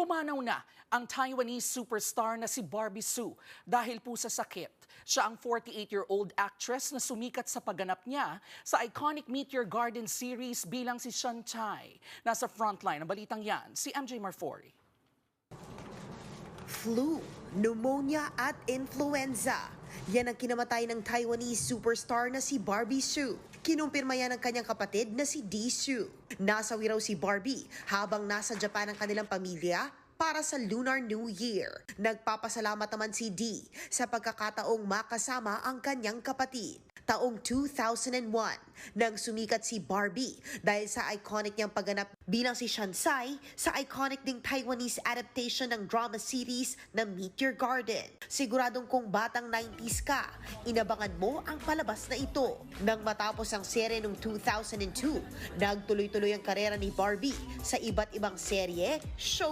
Pumanaw na ang Taiwanese superstar na si Barbie Hsu dahil po sa sakit. Siya ang 48-year-old actress na sumikat sa pagganap niya sa iconic Meteor Garden series bilang si Shan Chai. Nasa frontline ng balitang yan, si MJ Marfori. Flu, pneumonia at influenza. Yan ang kinamatay ng Taiwanese superstar na si Barbie Hsu. Kinumpirma yan ng kanyang kapatid na si Dee Hsu. Nasawi raw si Barbie habang nasa Japan ang kanilang pamilya para sa Lunar New Year. Nagpapasalamat naman si Dee sa pagkakataong makasama ang kanyang kapatid. Taong 2001 nang sumikat si Barbie dahil sa iconic niyang pagganap bilang si Shan Chai sa iconic ding Taiwanese adaptation ng drama series na Meteor Garden. Siguradong kung batang 90s ka, inabangan mo ang palabas na ito. Nang matapos ang serye noong 2002, nagtuloy-tuloy ang karera ni Barbie sa iba't ibang serye, show